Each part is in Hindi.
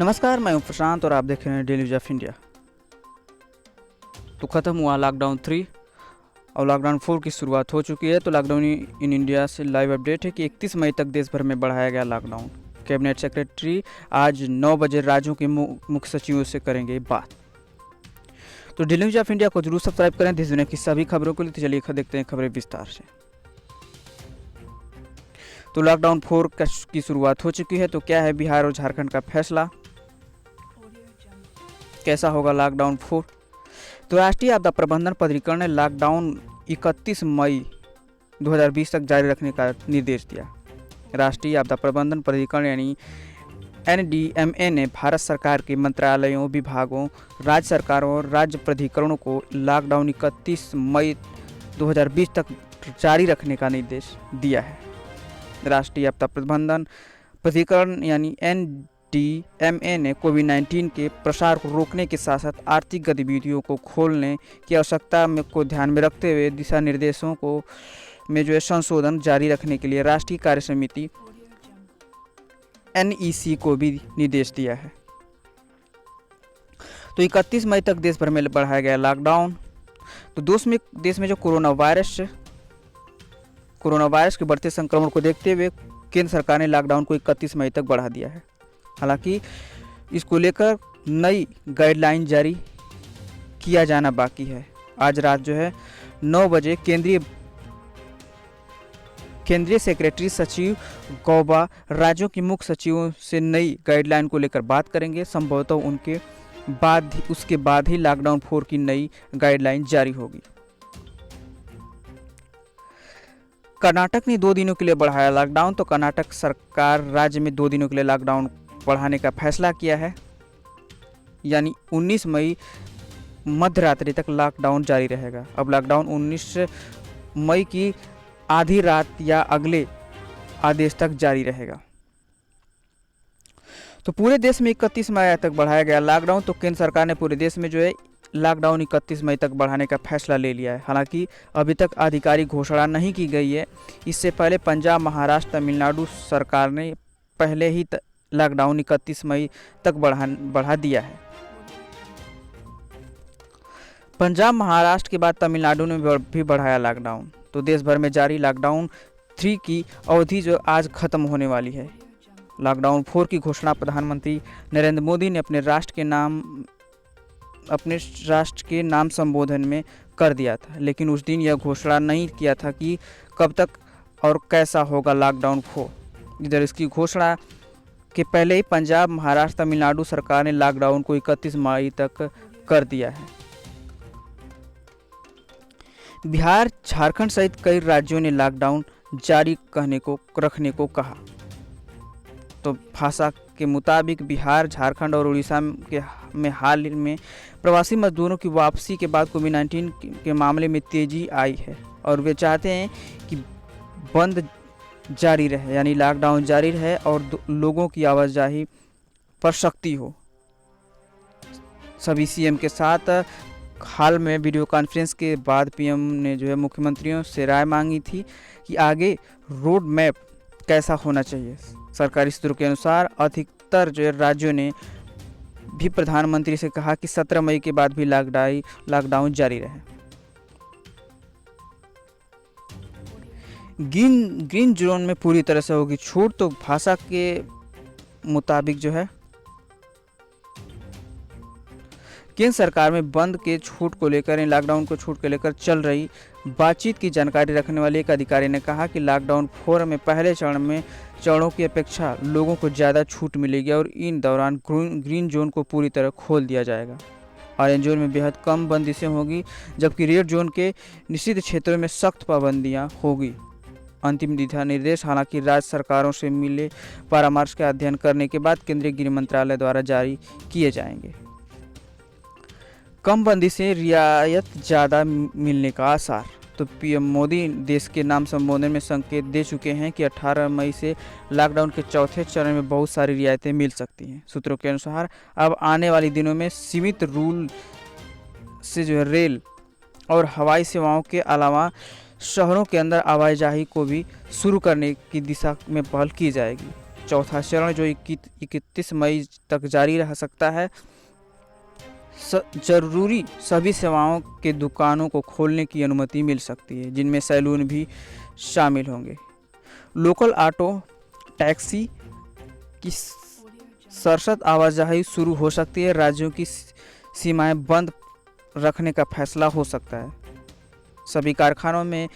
नमस्कार, मैं हूं प्रशांत और आप देख रहे हैं डेली न्यूज ऑफ इंडिया। तो ख़त्म हुआ लॉकडाउन 3 और लॉकडाउन 4 की शुरुआत हो चुकी है। तो लॉकडाउन इन इंडिया से लाइव अपडेट है कि 31 मई तक देश भर में बढ़ाया गया लॉकडाउन। कैबिनेट सेक्रेटरी आज 9 बजे राज्यों के मुख्य सचिवों से करेंगे बात। तो डेली न्यूज ऑफ इंडिया को जरूर सब्सक्राइब करें देश दुनिया की सभी खबरों के लिए। तो चलिए देखते हैं खबरें विस्तार से। तो लॉकडाउन 4 की शुरुआत हो चुकी है। तो क्या है बिहार और झारखंड का फैसला, कैसा होगा लॉकडाउन 4? तो राष्ट्रीय आपदा प्रबंधन प्राधिकरण ने लॉकडाउन 31 मई 2020 तक जारी रखने का निर्देश दिया। राष्ट्रीय आपदा प्रबंधन प्राधिकरण यानी NDMA ने भारत सरकार के मंत्रालयों, विभागों, राज्य सरकारों और राज्य प्राधिकरणों को लॉकडाउन 31 मई 2020 तक जारी रखने का निर्देश दिया है। राष्ट्रीय आपदा प्रबंधन प्राधिकरण यानी NDMA ने कोविड-19 के प्रसार को रोकने के साथ साथ आर्थिक गतिविधियों को खोलने की आवश्यकता को ध्यान में रखते हुए दिशा निर्देशों को में संशोधन जारी रखने के लिए राष्ट्रीय कार्य समिति NEC को भी निर्देश दिया है। तो 31 मई तक देश भर में बढ़ाया गया लॉकडाउन। तो देश में जो कोरोना वायरस के बढ़ते संक्रमण को देखते हुए केंद्र सरकार ने लॉकडाउन को 31 मई तक बढ़ा दिया है। हालांकि इसको लेकर नई गाइडलाइन जारी किया जाना बाकी है। आज रात 9 बजे केंद्रीय सेक्रेटरी सचिव गौबा राज्यों के मुख्य सचिवों से नई गाइडलाइन को लेकर बात करेंगे। संभवतः उसके बाद ही लॉकडाउन 4 की नई गाइडलाइन जारी होगी। कर्नाटक ने 2 दिनों के लिए बढ़ाया लॉकडाउन। तो कर्नाटक सरकार राज्य में 2 दिनों के लिए लॉकडाउन बढ़ाने का फैसला किया है, यानी 19 मई मध्यरात्रि तक लॉकडाउन जारी रहेगा। अब लॉकडाउन 19 मई की आधी रात या अगले आदेश तक जारी रहेगा। तो पूरे देश में 31 मई तक बढ़ाया गया लॉकडाउन। तो केंद्र सरकार ने पूरे देश में लॉकडाउन 31 मई तक बढ़ाने का फैसला ले लिया है। हालांकि अभी तक आधिकारिक घोषणा नहीं की गई है। इससे पहले पंजाब, महाराष्ट्र, तमिलनाडु सरकार ने पहले ही लॉकडाउन 31 मई तक बढ़ा दिया है। पंजाब, महाराष्ट्र के बाद तमिलनाडु ने भी बढ़ाया लॉकडाउन। तो देश भर में जारी लॉकडाउन 3 की अवधि आज खत्म होने वाली है। लॉकडाउन 4 की घोषणा प्रधानमंत्री नरेंद्र मोदी ने अपने राष्ट्र के नाम संबोधन में कर दिया था, लेकिन उस दिन यह घोषणा नहीं किया था कि कब तक और कैसा होगा लॉकडाउन 4। इधर इसकी घोषणा के पहले ही पंजाब, महाराष्ट्र, तमिलनाडु सरकार ने लॉकडाउन को 31 मई तक कर दिया है। बिहार, झारखंड सहित कई राज्यों ने लॉकडाउन जारी रखने को कहा। तो भाषा के मुताबिक बिहार, झारखंड और उड़ीसा में हाल में प्रवासी मजदूरों की वापसी के बाद कोविड-19 के मामले में तेजी आई है और वे चाहते हैं कि बंद जारी रहे, यानी लॉकडाउन जारी रहे और लोगों की आवाजाही पर सख्ती हो। सभी CM के साथ हाल में वीडियो कॉन्फ्रेंस के बाद PM ने मुख्यमंत्रियों से राय मांगी थी कि आगे रोड मैप कैसा होना चाहिए। सरकारी सूत्रों के अनुसार अधिकतर राज्यों ने भी प्रधानमंत्री से कहा कि 17 मई के बाद भी लॉकडाउन जारी रहे। ग्रीन जोन में पूरी तरह से होगी छूट। तो भाषा के मुताबिक केंद्र सरकार में बंद के छूट को लेकर, लॉकडाउन को छूट को लेकर चल रही बातचीत की जानकारी रखने वाले एक अधिकारी ने कहा कि लॉकडाउन 4 में पहले चरणों की अपेक्षा लोगों को ज़्यादा छूट मिलेगी और इन दौरान ग्रीन जोन को पूरी तरह खोल दिया जाएगा। ऑरेंज जोन में बेहद कम बंदिशें होगी, जबकि रेड जोन के निषिद्ध क्षेत्रों में सख्त पाबंदियाँ होगी। अंतिम दिशा निर्देश हालांकि राज्य सरकारों से मिले परामर्श का अध्ययन करने के बाद केंद्रीय गृह मंत्रालय द्वारा जारी किए जाएंगे। कम बंदिशें, रियायत ज़्यादा मिलने का आसार। तो PM मोदी देश के नाम संबोधन में संकेत दे चुके हैं कि 18 मई से लॉकडाउन के चौथे चरण में बहुत सारी रियायतें मिल सकती हैं। सूत्रों के अनुसार अब आने वाले दिनों में सीमित रूल से रेल और हवाई सेवाओं के अलावा शहरों के अंदर आवाजाही को भी शुरू करने की दिशा में पहल की जाएगी। चौथा चरण जो 31 मई तक जारी रह सकता है। जरूरी सभी सेवाओं के दुकानों को खोलने की अनुमति मिल सकती है, जिनमें सैलून भी शामिल होंगे। लोकल ऑटो टैक्सी की सशर्त आवाजाही शुरू हो सकती है। राज्यों की सीमाएं बंद रखने का फैसला हो सकता है। सभी कारखानों में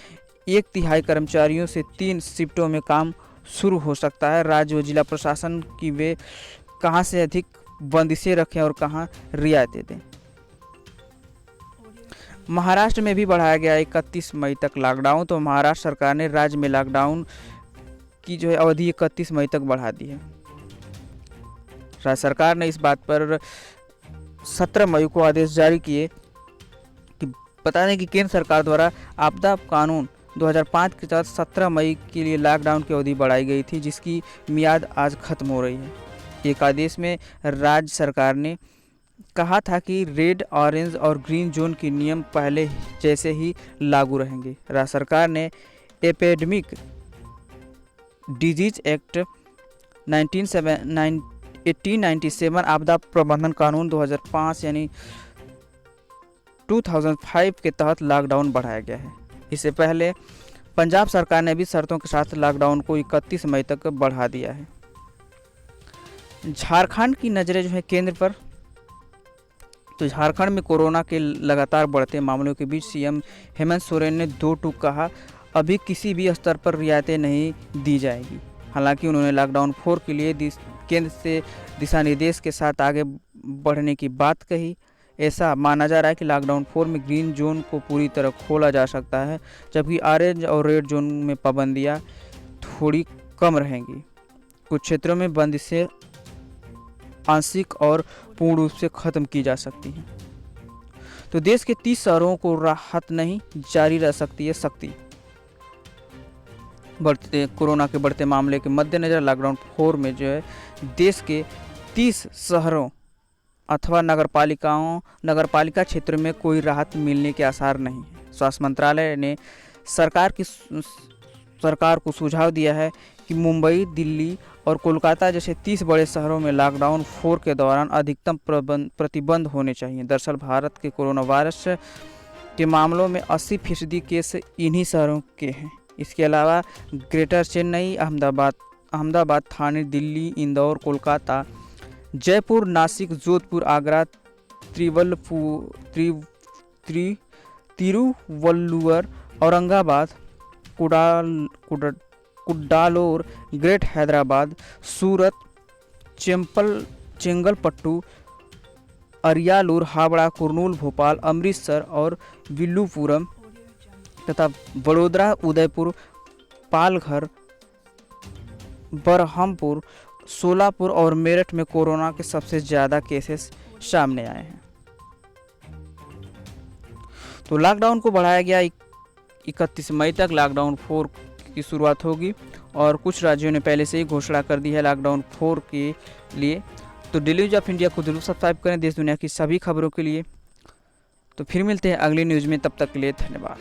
1/3 कर्मचारियों से 3 शिफ्टों में काम शुरू हो सकता है। राज्य व जिला प्रशासन की वे कहां से अधिक बंदिशें रखें और कहां रियायतें दें। महाराष्ट्र में भी बढ़ाया गया 31 मई तक लॉकडाउन। तो महाराष्ट्र सरकार ने राज्य में लॉकडाउन की जो है अवधि 31 मई तक बढ़ा दी है। राज्य सरकार ने इस बात पर 17 मई को आदेश जारी किए कि बता दें कि केंद्र सरकार द्वारा आपदा कानून 2005 के तहत 17 मई के लिए लॉकडाउन की अवधि बढ़ाई गई थी, जिसकी मियाद आज खत्म हो रही है। एक आदेश में राज्य सरकार ने कहा था कि रेड, ऑरेंज और ग्रीन जोन के नियम पहले जैसे ही लागू रहेंगे। राज्य सरकार ने एपिडेमिक डिजीज एक्ट 1897 आपदा प्रबंधन कानून 2005 यानी 2005 के तहत लॉकडाउन बढ़ाया गया है। इससे पहले पंजाब सरकार ने भी शर्तों के साथ लॉकडाउन को 31 मई तक बढ़ा दिया है। झारखंड की नज़रें जो है केंद्र पर। तो झारखंड में कोरोना के लगातार बढ़ते मामलों के बीच सीएम हेमंत सोरेन ने 2 टूक कहा, अभी किसी भी स्तर पर रियायतें नहीं दी जाएगी। हालांकि उन्होंने लॉकडाउन 4 के लिए केंद्र से दिशा निर्देश के साथ आगे बढ़ने की बात कही। ऐसा माना जा रहा है कि लॉकडाउन 4 में ग्रीन जोन को पूरी तरह खोला जा सकता है, जबकि ऑरेंज और रेड जोन में पाबंदियां थोड़ी कम रहेंगी। कुछ क्षेत्रों में बंदिशें आंशिक और पूर्ण रूप से खत्म की जा सकती हैं। तो देश के 30 शहरों को राहत नहीं, जारी रह सकती है सख्ती। बढ़ते कोरोना के बढ़ते मामले के मद्देनजर लॉकडाउन 4 में जो है देश के 30 शहरों अथवा नगरपालिका क्षेत्र में कोई राहत मिलने के आसार नहीं है। स्वास्थ्य मंत्रालय ने सरकार को सुझाव दिया है कि मुंबई, दिल्ली और कोलकाता जैसे 30 बड़े शहरों में लॉकडाउन 4 के दौरान अधिकतम प्रतिबंध होने चाहिए। दरअसल भारत के कोरोना वायरस के मामलों में 80% केस इन्हीं शहरों के हैं। इसके अलावा ग्रेटर चेन्नई, अहमदाबाद, थाने, दिल्ली, इंदौर, कोलकाता, जयपुर, नासिक, जोधपुर, आगरा, तिरुवल्लुवर, औरंगाबाद, कुड्डालोर, ग्रेट हैदराबाद, सूरत, चेंगलपट्टू, अरियालूर, हावड़ा, कुर्नूल, भोपाल, अमृतसर और विल्लुपुरम तथा बड़ोदरा, उदयपुर, पालघर, बरहमपुर, सोलापुर और मेरठ में कोरोना के सबसे ज़्यादा केसेस सामने आए हैं। तो लॉकडाउन को बढ़ाया गया 31 मई तक। लॉकडाउन 4 की शुरुआत होगी और कुछ राज्यों ने पहले से ही घोषणा कर दी है लॉकडाउन 4 के लिए। तो डेली न्यूज़ ऑफ इंडिया को जरूर सब्सक्राइब करें देश दुनिया की सभी खबरों के लिए। तो फिर मिलते हैं अगली न्यूज़ में, तब तक के लिए धन्यवाद।